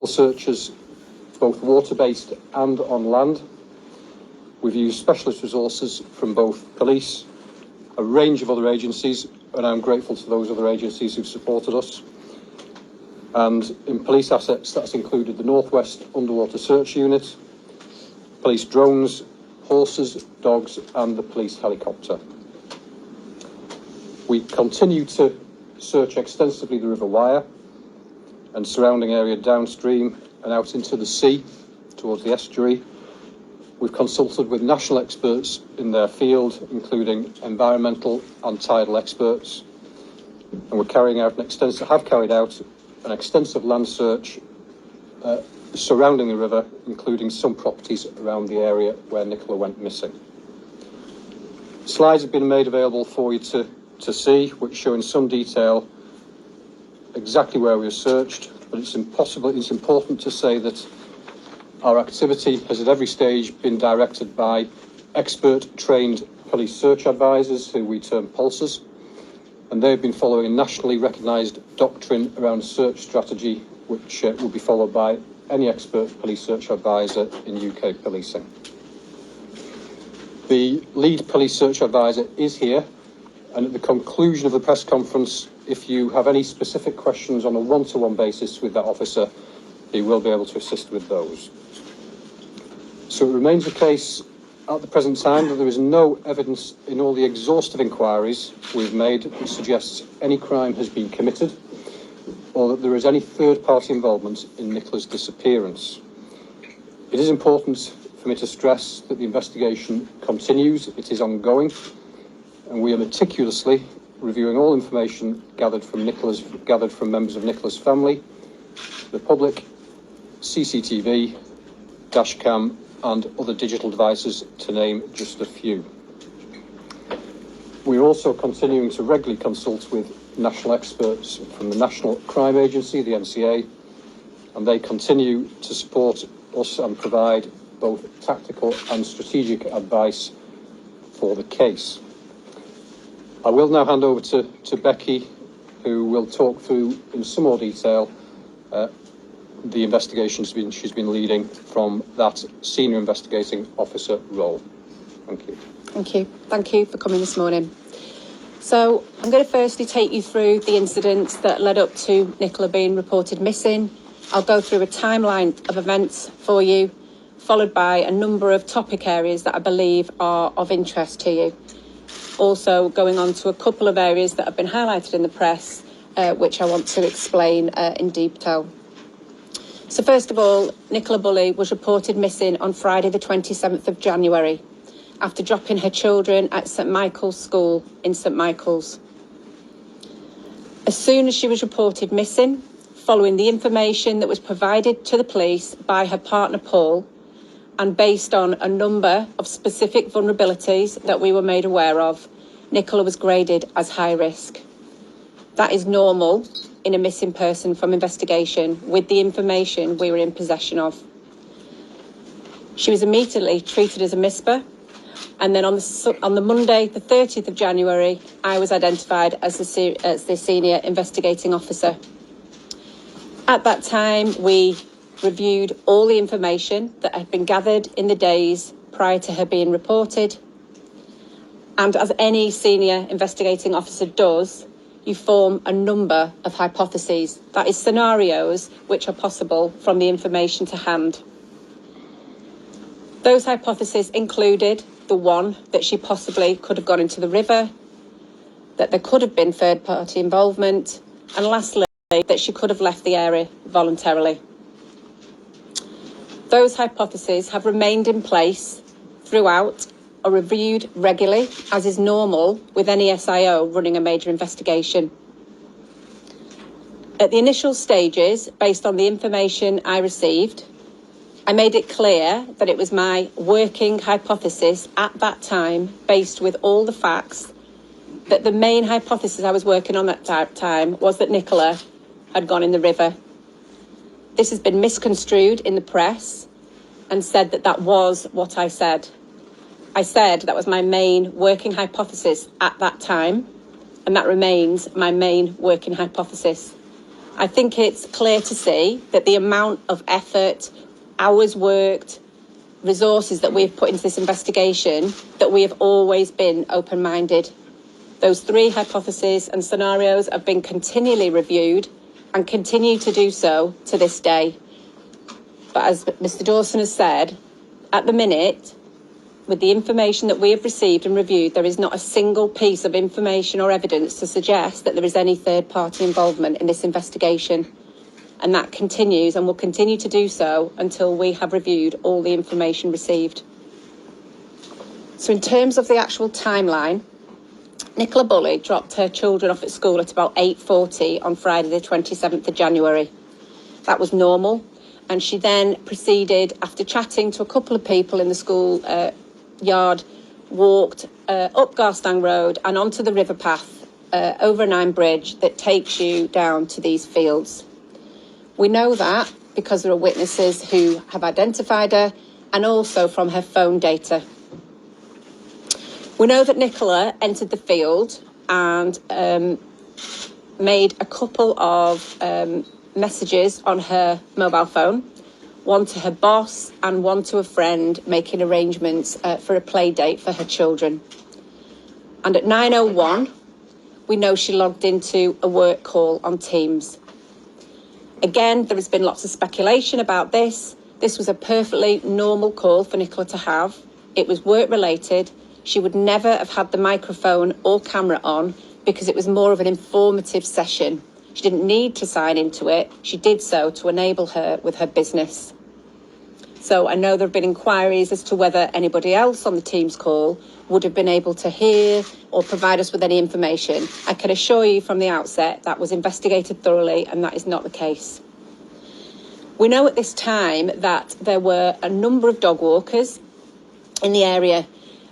searches, both water-based and on land. We've used specialist resources from both police, a range of other agencies, and I'm grateful to those other agencies who've supported us. And in police assets, that's included the Northwest Underwater Search Unit, police drones, horses, dogs, and the police helicopter. We continue to search extensively the River Wyre and surrounding area downstream and out into the sea towards the estuary. We've consulted with national experts in their field, including environmental and tidal experts, and we're carrying out have carried out an extensive land search surrounding the river, including some properties around the area where Nicola went missing. Slides have been made available for you to see, which show in some detail exactly where we have searched, but it's important to say that our activity has at every stage been directed by expert trained police search advisors, who we term pulsers, and they've been following a nationally recognised doctrine around search strategy, which will be followed by any expert police search advisor in UK policing. The lead police search advisor is here, and at the conclusion of the press conference, if you have any specific questions on a one-to-one basis with that officer, he will be able to assist with those. So it remains the case at the present time that there is no evidence in all the exhaustive inquiries we've made that suggests any crime has been committed or that there is any third-party involvement in Nicola's disappearance. It is important for me to stress that the investigation continues, it is ongoing, and we are meticulously reviewing all information gathered from members of Nicola's family, the public, CCTV, dashcam, and other digital devices, to name just a few. We're also continuing to regularly consult with national experts from the National Crime Agency, the NCA, and they continue to support us and provide both tactical and strategic advice for the case. I will now hand over to Becky, who will talk through in some more detail the investigation she's been leading from that senior investigating officer role. Thank you. Thank you. Thank you for coming this morning. So I'm going to firstly take you through the incidents that led up to Nicola being reported missing. I'll go through a timeline of events for you, followed by a number of topic areas that I believe are of interest to you. Also going on to a couple of areas that have been highlighted in the press, which I want to explain in detail. So first of all, Nicola Bulley was reported missing on Friday the 27th of January after dropping her children at St Michael's School in St Michael's. As soon as she was reported missing, following the information that was provided to the police by her partner Paul, and based on a number of specific vulnerabilities that we were made aware of, Nicola was graded as high risk. That is normal in a missing person from investigation with the information we were in possession of. She was immediately treated as a MISPA, and then on the Monday, the 30th of January, I was identified as the senior investigating officer. At that time, we reviewed all the information that had been gathered in the days prior to her being reported. And as any senior investigating officer does, you form a number of hypotheses, that is scenarios which are possible from the information to hand. Those hypotheses included the one that she possibly could have gone into the river, that there could have been third-party involvement, and lastly, that she could have left the area voluntarily. Those hypotheses have remained in place throughout, are reviewed regularly, as is normal with any SIO running a major investigation. At the initial stages, based on the information I received, I made it clear that it was my working hypothesis at that time, based with all the facts, that the main hypothesis I was working on at that time was that Nicola had gone in the river. This has been misconstrued in the press and said that that was what I said. I said that was my main working hypothesis at that time, and that remains my main working hypothesis. I think it's clear to see that the amount of effort, hours worked, resources that we've put into this investigation, that we have always been open-minded. Those 3 hypotheses and scenarios have been continually reviewed and continue to do so to this day. But as Mr. Dawson has said, at the minute, with the information that we have received and reviewed, there is not a single piece of information or evidence to suggest that there is any third-party involvement in this investigation. And that continues and will continue to do so until we have reviewed all the information received. So in terms of the actual timeline, Nicola Bulley dropped her children off at school at about 8:40 on Friday the 27th of January. That was normal. And she then proceeded, after chatting to a couple of people in the school yard, walked up Garstang Road and onto the river path over an iron bridge that takes you down to these fields. We know that because there are witnesses who have identified her and also from her phone data. We know that Nicola entered the field and made a couple of messages on her mobile phone, one to her boss and one to a friend, making arrangements for a play date for her children. And at 9:01, we know she logged into a work call on Teams. Again, there has been lots of speculation about this. This was a perfectly normal call for Nicola to have. It was work-related. She would never have had the microphone or camera on because it was more of an informative session. She didn't need to sign into it. She did so to enable her with her business. So I know there have been inquiries as to whether anybody else on the Teams call would have been able to hear or provide us with any information. I can assure you from the outset that was investigated thoroughly and that is not the case. We know at this time that there were a number of dog walkers in the area,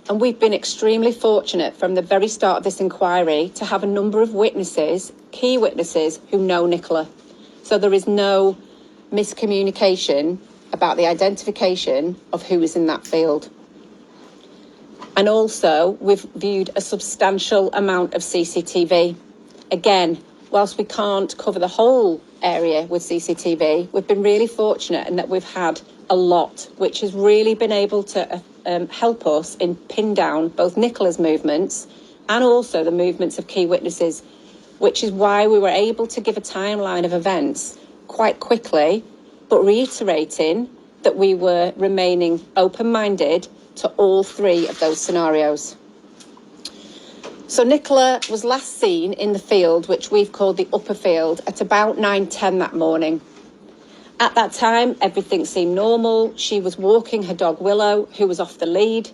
and we've been extremely fortunate from the very start of this inquiry to have a number of witnesses, key witnesses, who know Nicola. So there is no miscommunication about the identification of who is in that field. And also, we've viewed a substantial amount of CCTV. Again, whilst we can't cover the whole area with CCTV, we've been really fortunate in that we've had a lot, which has really been able to help us in pin down both Nicola's movements and also the movements of key witnesses, which is why we were able to give a timeline of events quite quickly, but reiterating that we were remaining open-minded to all 3 of those scenarios. So Nicola was last seen in the field, which we've called the upper field, at about 9:10 that morning. At that time, everything seemed normal. She was walking her dog Willow, who was off the lead.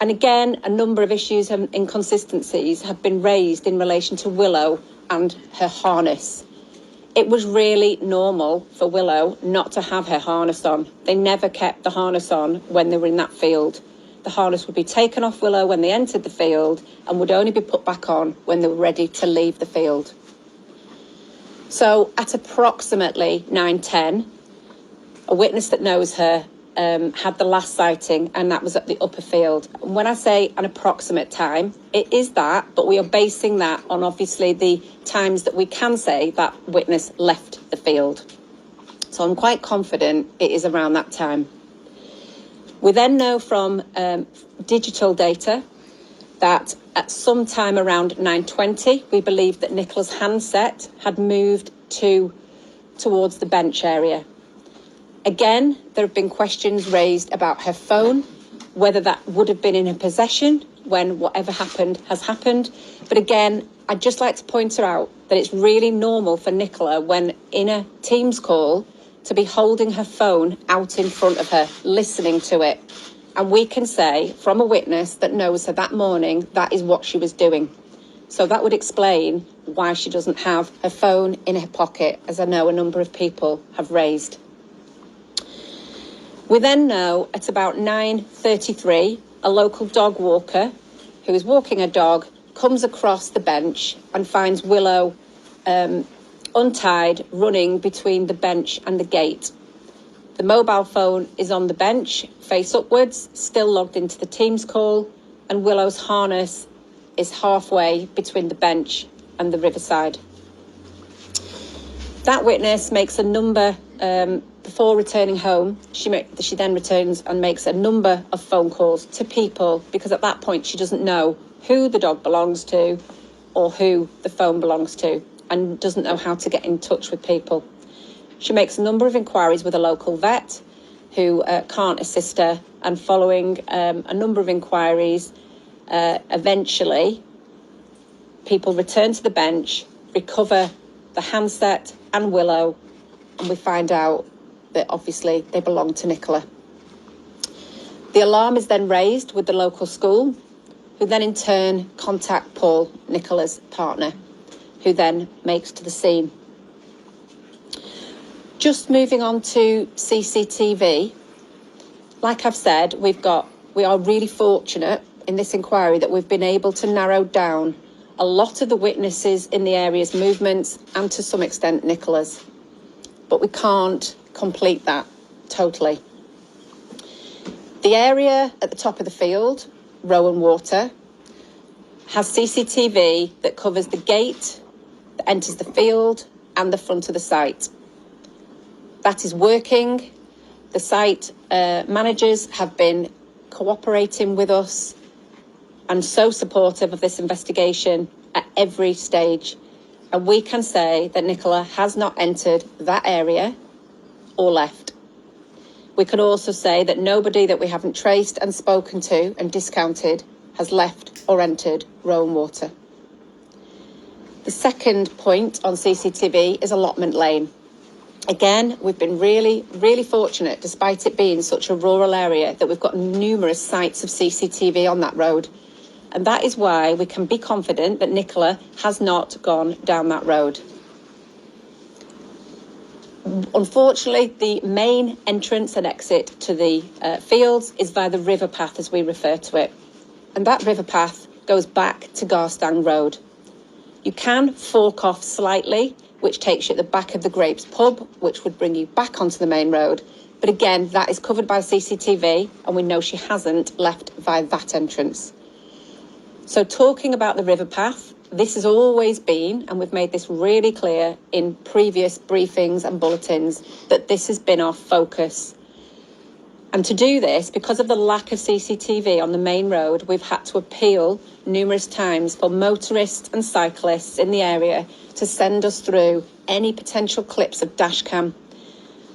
And again, a number of issues and inconsistencies have been raised in relation to Willow and her harness. It was really normal for Willow not to have her harness on. They never kept the harness on when they were in that field. The harness would be taken off Willow when they entered the field and would only be put back on when they were ready to leave the field. So at approximately 9:10, a witness that knows her had the last sighting, and that was at the upper field. And when I say an approximate time, it is that, but we are basing that on obviously the times that we can say that witness left the field. So I'm quite confident it is around that time. We then know from digital data that at some time around 9:20, we believe that Nicola's handset had moved towards the bench area. Again, there have been questions raised about her phone, whether that would have been in her possession when whatever happened has happened. But again, I'd just like to point out that it's really normal for Nicola, when in a Teams call, to be holding her phone out in front of her, listening to it. And we can say from a witness that knows her that morning, that is what she was doing. So that would explain why she doesn't have her phone in her pocket, as I know a number of people have raised. We then know at about 9:33, a local dog walker who is walking a dog comes across the bench and finds Willow untied, running between the bench and the gate. The mobile phone is on the bench, face upwards, still logged into the Teams call, and Willow's harness is halfway between the bench and the riverside. That witness makes a number, before returning home, she then returns and makes a number of phone calls to people, because at that point she doesn't know who the dog belongs to or who the phone belongs to, and doesn't know how to get in touch with people. She makes a number of inquiries with a local vet who can't assist her, and following a number of inquiries, eventually people return to the bench, recover the handset and Willow, and we find out that obviously they belong to Nicola. The alarm is then raised with the local school, who then in turn contact Paul, Nicola's partner, who then makes to the scene. Just moving on to CCTV, like I've said, we are really fortunate in this inquiry that we've been able to narrow down a lot of the witnesses in the area's movements, and to some extent Nicola's, but we can't complete that totally. The area at the top of the field, Rowan Water, has CCTV that covers the gate that enters the field and the front of the site. That is working. The site managers have been cooperating with us and so supportive of this investigation at every stage. And we can say that Nicola has not entered that area or left. We can also say that nobody that we haven't traced and spoken to and discounted has left or entered Rowan Water. The second point on CCTV is Allotment Lane. Again, we've been really, really fortunate, despite it being such a rural area, that we've got numerous sites of CCTV on that road. And that is why we can be confident that Nicola has not gone down that road. Unfortunately, the main entrance and exit to the fields is via the river path, as we refer to it. And that river path goes back to Garstang Road. You can fork off slightly, which takes you at the back of the Grapes pub, which would bring you back onto the main road. But again, that is covered by CCTV, and we know she hasn't left via that entrance. So talking about the river path, this has always been, and we've made this really clear in previous briefings and bulletins, that this has been our focus. And to do this, because of the lack of CCTV on the main road, we've had to appeal numerous times for motorists and cyclists in the area to send us through any potential clips of dashcam.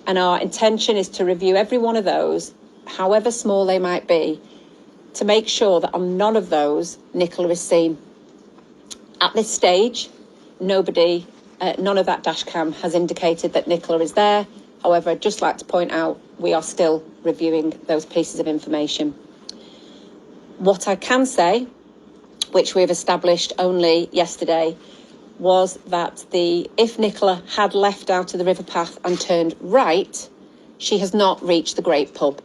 And our intention is to review every one of those, however small they might be, to make sure that on none of those Nicola is seen. At this stage, none of that dashcam has indicated that Nicola is there. However, I'd just like to point out, we are still reviewing those pieces of information. What I can say, which we've established only yesterday, was that if Nicola had left out of the river path and turned right, she has not reached the Great Pub.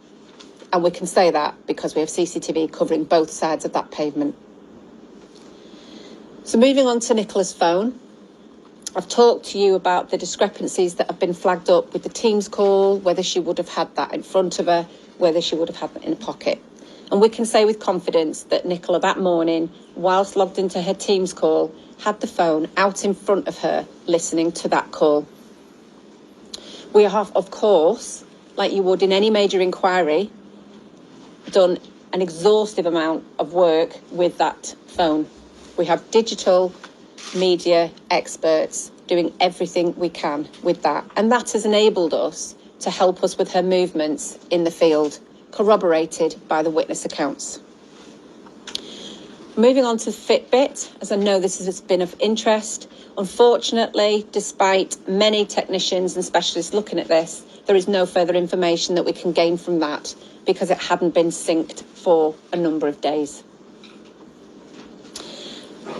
And we can say that because we have CCTV covering both sides of that pavement. So moving on to Nicola's phone, I've talked to you about the discrepancies that have been flagged up with the Teams call, whether she would have had that in front of her, whether she would have had that in a pocket. And we can say with confidence that Nicola that morning, whilst logged into her Teams call, had the phone out in front of her, listening to that call. We have, of course, like you would in any major inquiry, done an exhaustive amount of work with that phone. We have digital media experts doing everything we can with that. And that has enabled us to help us with her movements in the field, corroborated by the witness accounts. Moving on to Fitbit, as I know this has been of interest. Unfortunately, despite many technicians and specialists looking at this, there is no further information that we can gain from that because it hadn't been synced for a number of days.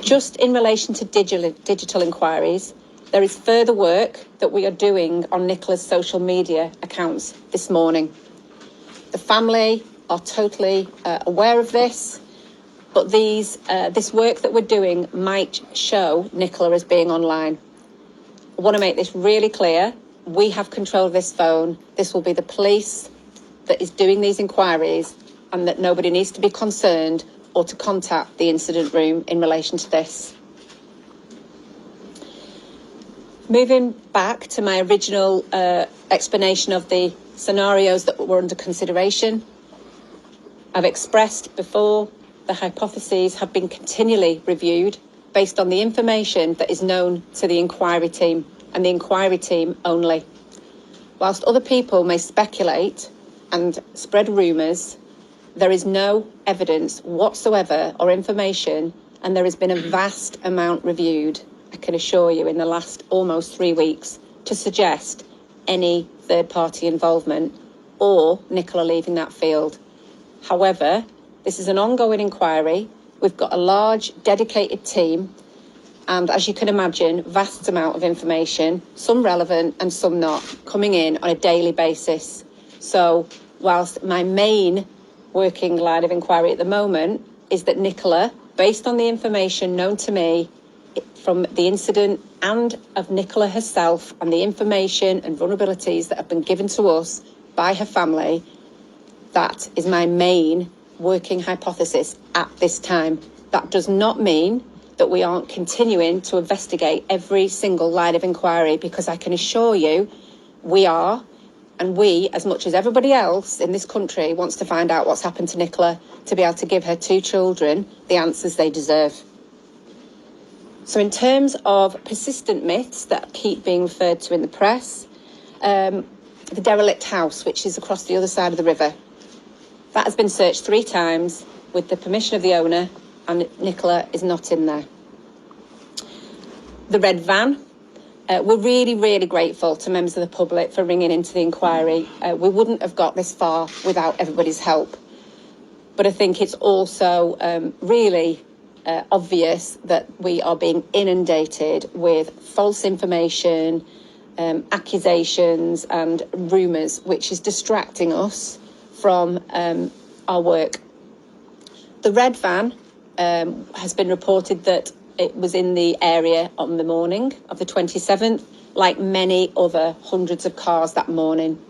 Just in relation to digital inquiries, there is further work that we are doing on Nicola's social media accounts this morning. The family are totally aware of this, but this work that we're doing might show Nicola as being online. I want to make this really clear. We have control of this phone. This will be the police that is doing these inquiries, and that nobody needs to be concerned or to contact the incident room in relation to this. Moving back to my original explanation of the scenarios that were under consideration, I've expressed before the hypotheses have been continually reviewed based on the information that is known to the inquiry team and the inquiry team only. Whilst other people may speculate and spread rumours, there is no evidence whatsoever or information, and there has been a vast amount reviewed, I can assure you, in the last almost 3 weeks to suggest any third-party involvement or Nicola leaving that field. However, this is an ongoing inquiry. We've got a large, dedicated team, and as you can imagine, vast amount of information, some relevant and some not, coming in on a daily basis. So whilst my main working line of inquiry at the moment is that Nicola, based on the information known to me from the incident and of Nicola herself and the information and vulnerabilities that have been given to us by her family, that is my main working hypothesis at this time. That does not mean that we aren't continuing to investigate every single line of inquiry, because I can assure you we are, and we, as much as everybody else in this country, wants to find out what's happened to Nicola to be able to give her 2 children the answers they deserve. So in terms of persistent myths that keep being referred to in the press, the derelict house, which is across the other side of the river, that has been searched 3 times with the permission of the owner, and Nicola is not in there. The red van, we're really, really grateful to members of the public for ringing into the inquiry. We wouldn't have got this far without everybody's help. But I think it's also really obvious that we are being inundated with false information, accusations and rumours, which is distracting us from our work. The red van has been reported that it was in the area on the morning of the 27th, like many other hundreds of cars that morning.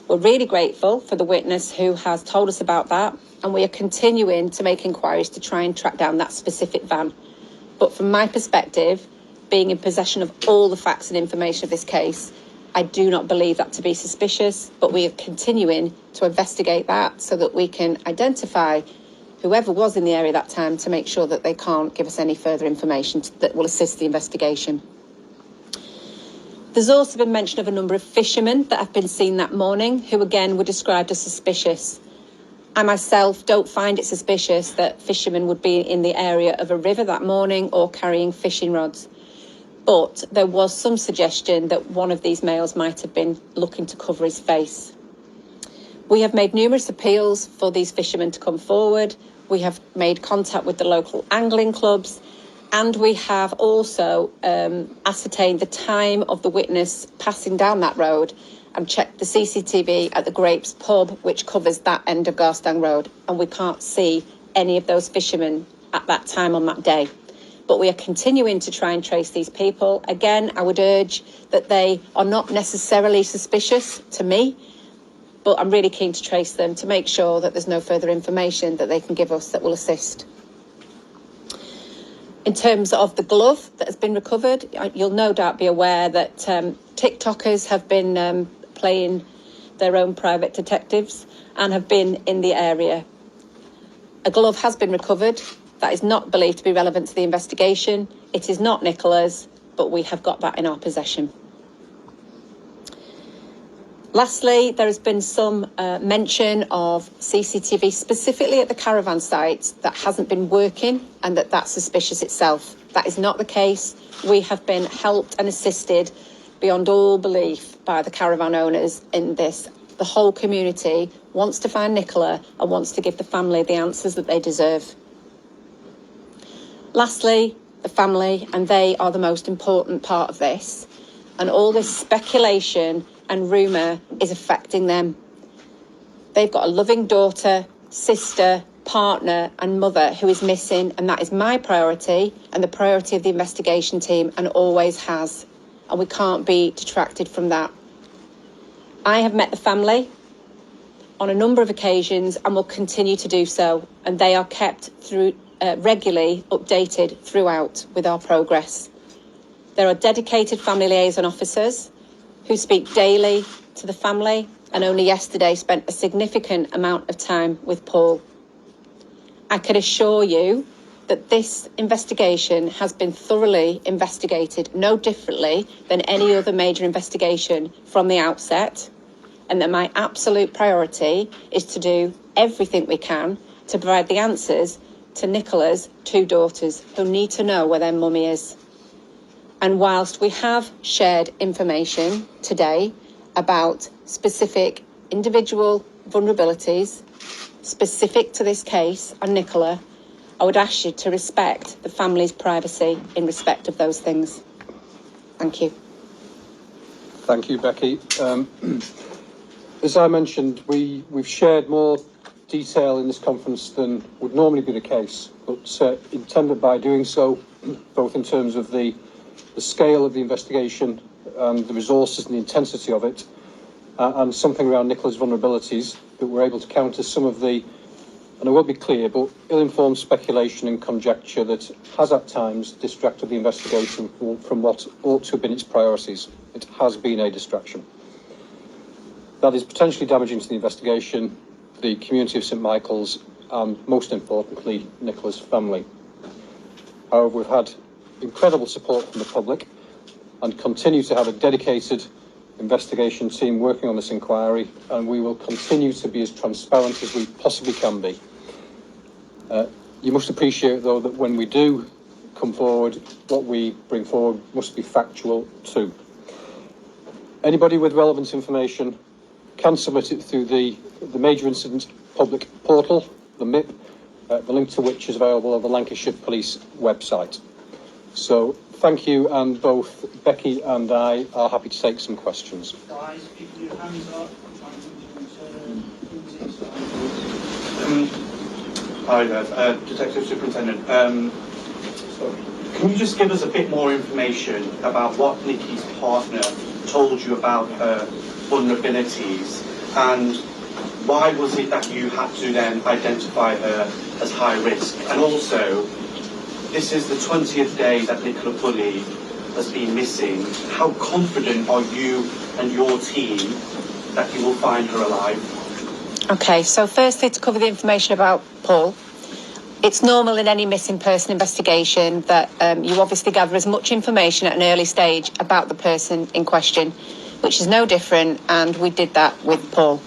We're really grateful for the witness who has told us about that, and we are continuing to make inquiries to try and track down that specific van. But from my perspective, being in possession of all the facts and information of this case, I do not believe that to be suspicious, but we are continuing to investigate that so that we can identify whoever was in the area that time to make sure that they can't give us any further information that will assist the investigation. There's also been mention of a number of fishermen that have been seen that morning, who again were described as suspicious. I myself don't find it suspicious that fishermen would be in the area of a river that morning or carrying fishing rods. But there was some suggestion that one of these males might have been looking to cover his face. We have made numerous appeals for these fishermen to come forward. We have made contact with the local angling clubs, and we have also ascertained the time of the witness passing down that road and checked the CCTV at the Grapes pub, which covers that end of Garstang Road, and we can't see any of those fishermen at that time on that day. But we are continuing to try and trace these people. Again, I would urge that they are not necessarily suspicious to me, but I'm really keen to trace them to make sure that there's no further information that they can give us that will assist. In terms of the glove that has been recovered, you'll no doubt be aware that TikTokers have been playing their own private detectives and have been in the area. A glove has been recovered that is not believed to be relevant to the investigation. It is not Nicola's, but we have got that in our possession. Lastly, there has been some mention of CCTV specifically at the caravan sites that hasn't been working and that's suspicious itself. That is not the case. We have been helped and assisted beyond all belief by the caravan owners in this. The whole community wants to find Nicola and wants to give the family the answers that they deserve. Lastly, the family, and they are the most important part of this. And all this speculation and rumour is affecting them. They've got a loving daughter, sister, partner and mother who is missing, and that is my priority and the priority of the investigation team, and always has. And we can't be detracted from that. I have met the family on a number of occasions and will continue to do so, and they are kept through regularly updated throughout with our progress. There are dedicated family liaison officers who speak daily to the family and only yesterday spent a significant amount of time with Paul. I can assure you that this investigation has been thoroughly investigated, no differently than any other major investigation from the outset, and that my absolute priority is to do everything we can to provide the answers to Nicola's 2 daughters who need to know where their mummy is. And whilst we have shared information today about specific individual vulnerabilities specific to this case and Nicola, I would ask you to respect the family's privacy in respect of those things. Thank you. Thank you, Becky. As I mentioned, we've shared more detail in this conference than would normally be the case, but intended by doing so, both in terms of the scale of the investigation and the resources and the intensity of it, and something around Nicola's vulnerabilities, that we're able to counter some of the, and I won't be clear, but ill-informed speculation and conjecture that has at times distracted the investigation from what ought to have been its priorities. It has been a distraction. That is potentially damaging to the investigation, the community of St Michael's, and most importantly, Nicola's family. However, we've had incredible support from the public and continue to have a dedicated investigation team working on this inquiry, and we will continue to be as transparent as we possibly can be. You must appreciate, though, that when we do come forward, what we bring forward must be factual too. Anybody with relevant information can submit it through the Major Incident Public Portal, the MIP, the link to which is available on the Lancashire Police website. So thank you, and both Becky and I are happy to take some questions. Guys, keep your hands up. Hi there, Detective Superintendent. Can you just give us a bit more information about what Nikki's partner told you about her vulnerabilities, and why was it that you had to then identify her as high risk? And also, this is the 20th day that Nicola Bulley has been missing. How confident are you and your team that you will find her alive? Okay, so firstly, to cover the information about Paul, it's normal in any missing person investigation that you obviously gather as much information at an early stage about the person in question, which is no different, and we did that with Paul.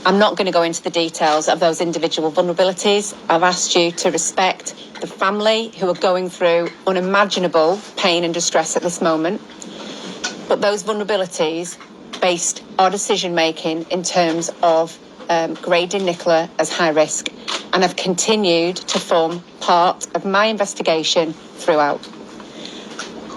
I'm not going to go into the details of those individual vulnerabilities. I've asked you to respect the family who are going through unimaginable pain and distress at this moment. But those vulnerabilities based our decision making in terms of grading Nicola as high risk, and have continued to form part of my investigation throughout.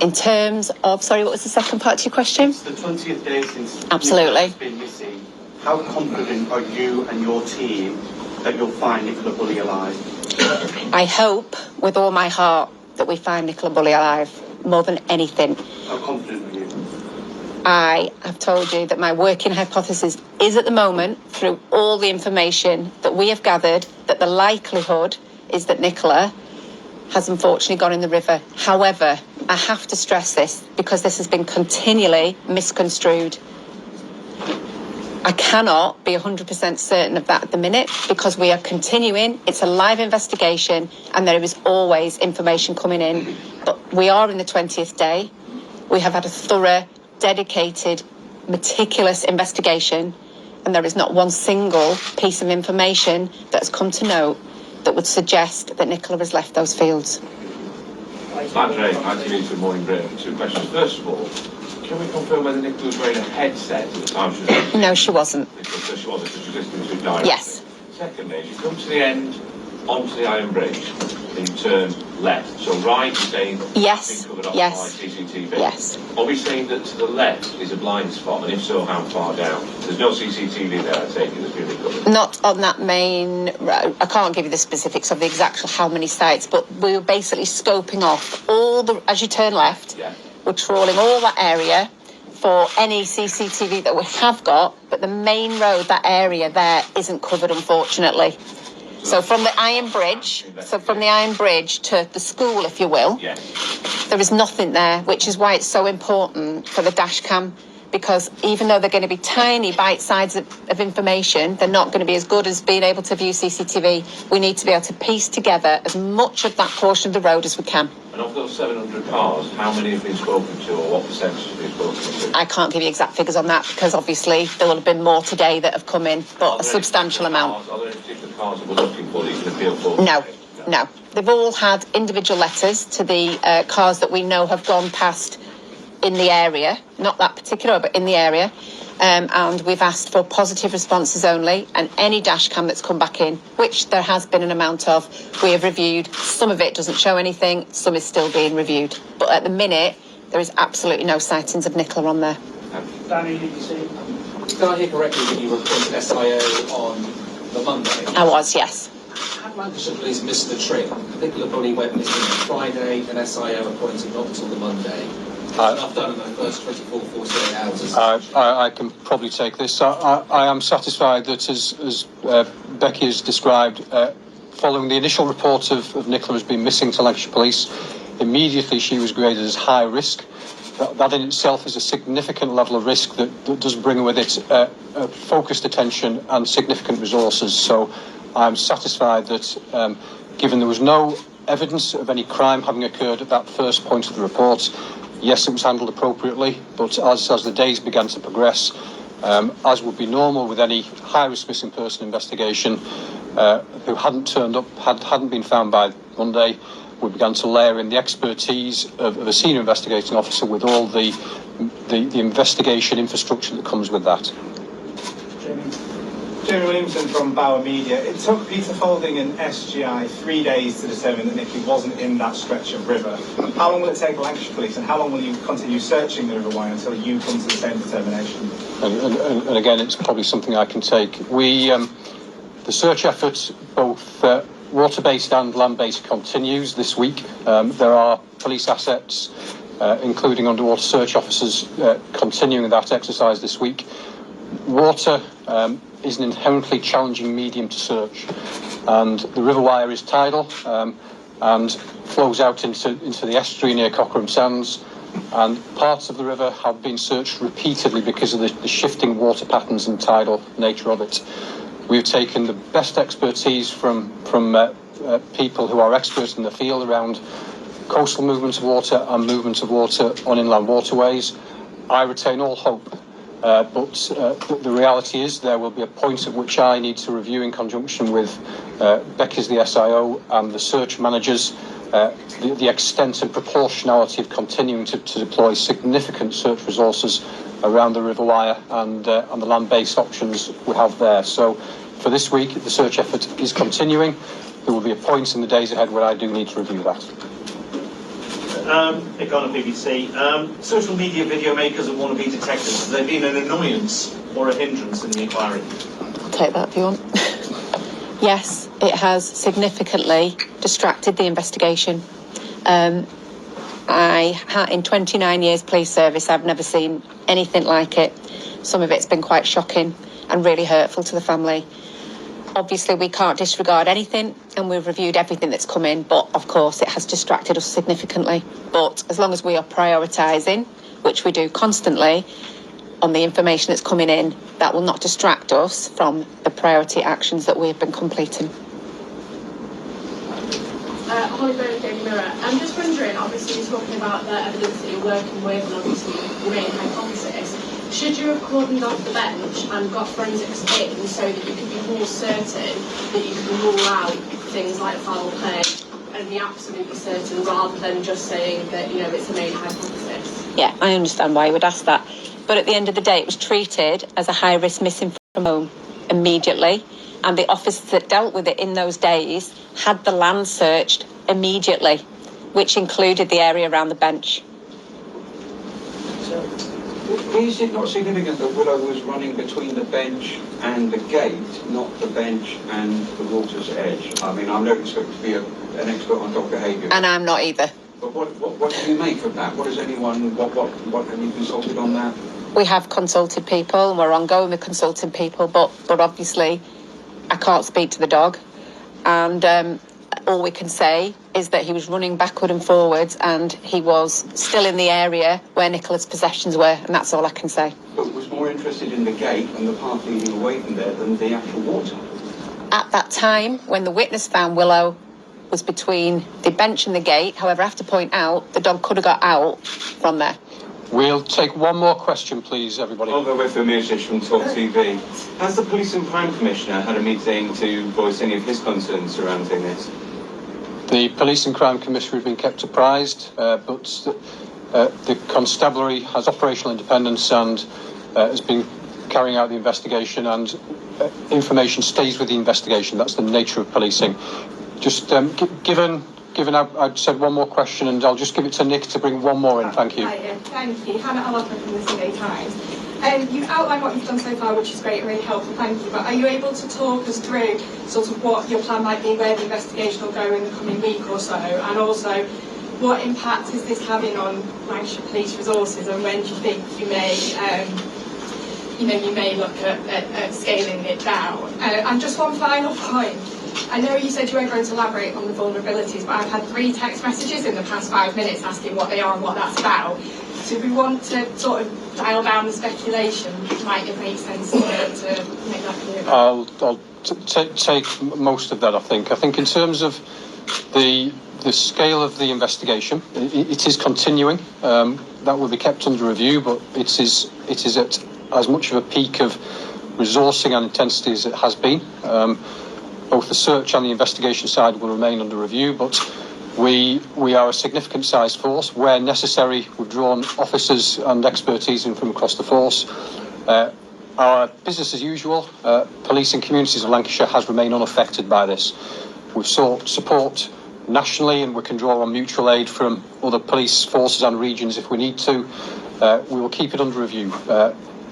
In terms of, sorry, what was the second part to your question? It's the 20th day since Absolutely. Nicola's been missing. How confident are you and your team that you'll find Nicola Bulley alive? I hope with all my heart that we find Nicola Bulley alive, more than anything. How confident are you? I have told you that my working hypothesis is at the moment, through all the information that we have gathered, that the likelihood is that Nicola has unfortunately gone in the river. However, I have to stress this because this has been continually misconstrued. I cannot be 100% certain of that at the minute because we are continuing. It's a live investigation and there is always information coming in. But we are in the 20th day. We have had a thorough, dedicated, meticulous investigation, and there is not one single piece of information that has come to note that would suggest that Nicola has left those fields. Matt Ray, ITV, Good Morning Britain. 2 questions. First of all, can we confirm whether Nicola was wearing a headset at the time she was listening? No, she wasn't. So she wasn't, because she was listening to it directly. Yes. Secondly, as you come to the end, onto the Iron Bridge, and you turn left. So right, you're saying Yes. covered off Yes. by CCTV. Yes. Are we saying that to the left is a blind spot, and if so, how far down? There's no CCTV there, I take it, that's been recovered. Not on that main road. I can't give you the specifics of the exact how many sites, but we were basically scoping off all the, as you turn left, Yeah. we're trawling all that area for any CCTV that we have got, but the main road, that area there, isn't covered, unfortunately. So from the Iron Bridge, to the school, if you will, Yes. There is nothing there, which is why it's so important for the dash cam, because even though they're going to be tiny bite sizes of information, they're not going to be as good as being able to view CCTV. We need to be able to piece together as much of that portion of the road as we can. And of those 700 cars, how many have been spoken to, or what percentage have been spoken to? I can't give you exact figures on that, because obviously there will have been more today that have come in, but a substantial amount. Are there any particular cars that we're looking for that you can appeal for? No. They've all had individual letters to the cars that we know have gone past in the area, not that particular, but in the area. And we've asked for positive responses only, and any dash cam that's come back in, which there has been an amount of, we have reviewed. Some of it doesn't show anything, some is still being reviewed. But at the minute, there is absolutely no sightings of Nicola on there. Danny, did you see? Did I hear correctly that you were appointed SIO on the Monday? I was, yes. Had Lancashire Police missed the trick? Nicola Bulley went missing on Friday, and SIO appointed not until the Monday. Enough done in the first 24, 48 hours. I can probably take this. I am satisfied that, as Becky has described, following the initial report of Nicola as being missing to Lancashire Police, immediately she was graded as high risk. That in itself is a significant level of risk that does bring with it focused attention and significant resources. So I'm satisfied that, given there was no evidence of any crime having occurred at that first point of the report, yes, it was handled appropriately, but as the days began to progress, as would be normal with any high-risk missing person investigation, who hadn't turned up, hadn't been found by Monday, we began to layer in the expertise of a senior investigating officer with all the investigation infrastructure that comes with that. Jamie Williamson from Bauer Media. It took Peter Folding and SGI 3 days to determine that Nicky wasn't in that stretch of river. How long will it take Lancashire Police, and how long will you continue searching the River Wye until you come to the same determination? And again, it's probably something I can take. The search effort, both water-based and land-based, continues this week. There are police assets, including underwater search officers, continuing that exercise this week. Water is an inherently challenging medium to search, and the River Wye is tidal and flows out into the estuary near Cockerham Sands, and parts of the river have been searched repeatedly because of the shifting water patterns and tidal nature of it. We've taken the best expertise from people who are experts in the field around coastal movements of water and movements of water on inland waterways. I retain all hope. But the reality is there will be a point at which I need to review, in conjunction with Becky as the SIO and the search managers, the extent and proportionality of continuing to deploy significant search resources around the River Wye and the land-based options we have there. So for this week, the search effort is continuing. There will be a point in the days ahead where I do need to review that. Nick on BBC. Social media video makers and wannabe detectives, have they been an annoyance or a hindrance in the inquiry? I'll take that if you want. Yes, it has significantly distracted the investigation. In 29 years police service, I've never seen anything like it. Some of it's been quite shocking and really hurtful to the family. Obviously, we can't disregard anything, and we've reviewed everything that's come in, but of course it has distracted us significantly. But as long as we are prioritising, which we do constantly, on the information that's coming in, that will not distract us from the priority actions that we have been completing. Holly Byrne, Daily Mirror. I'm just wondering, obviously you're talking about the evidence that you're working with and obviously your main hypothesis. Should you have cordoned off the bench and got forensics in so that you could be more certain that you can rule out things like foul play and be absolutely certain, rather than just saying that, it's a main hypothesis? Yeah, I understand why you would ask that. But at the end of the day, it was treated as a high-risk missing from home immediately. And the officers that dealt with it in those days had the land searched immediately, which included the area around the bench. Is it not significant that Willow was running between the bench and the gate, not the bench and the water's edge? I mean, I'm not expected to be an expert on dog behaviour. And I'm not either. But what do you make of that? What has anyone, what have you consulted on that? We have consulted people, and we're ongoing with consulting people, but obviously I can't speak to the dog. And all we can say is that he was running backward and forwards and he was still in the area where Nicola's possessions were, and that's all I can say. But was more interested in the gate and the path leading away from there than the actual water. At that time, when the witness found Willow was between the bench and the gate, however, I have to point out the dog could have got out from there. We'll take one more question, please, everybody. I'll go with Ramirez from Talk TV. Has the Police and Crime Commissioner had a meeting to voice any of his concerns surrounding this? The Police and Crime Commissioner has been kept apprised, but the constabulary has operational independence and has been carrying out the investigation, and information stays with the investigation. That's the nature of policing. Just given I've said one more question, and I'll just give it to Nick to bring one more in. Thank you. Thank you. Hannah Alopper from the Sunday Times. You've outlined what you've done so far, which is great and really helpful, thank you. But are you able to talk us through sort of what your plan might be, where the investigation will go in the coming week or so, and also what impact is this having on Lancashire Police resources, and when do you think you may, you may look at scaling it down? And just one final point. I know you said you weren't going to elaborate on the vulnerabilities, but I've had 3 text messages in the past 5 minutes asking what they are and what that's about. So if we want to sort of dial down the speculation, might it make sense to make that clear? I'll take most of that, I think. I think in terms of the scale of the investigation, it is continuing. That will be kept under review, but it is at as much of a peak of resourcing and intensity as it has been. Both the search and the investigation side will remain under review, but we are a significant sized force. Where necessary, we've drawn officers and expertise in from across the force. Our business as usual, police and communities of Lancashire has remained unaffected by this. We've sought support nationally, and we can draw on mutual aid from other police forces and regions if we need to. We will keep it under review.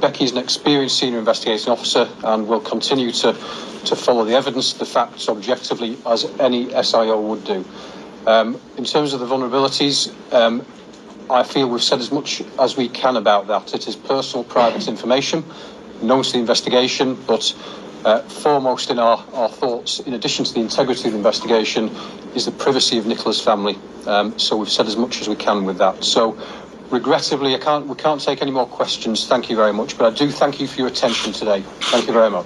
Becky is an experienced senior investigating officer and will continue to follow the evidence, the facts objectively, as any SIO would do. In terms of the vulnerabilities, I feel we've said as much as we can about that. It is personal, private information, known to the investigation, but foremost in our thoughts, in addition to the integrity of the investigation, is the privacy of Nicola's family. So we've said as much as we can with that. So regrettably, we can't take any more questions. Thank you very much, but I do thank you for your attention today. Thank you very much.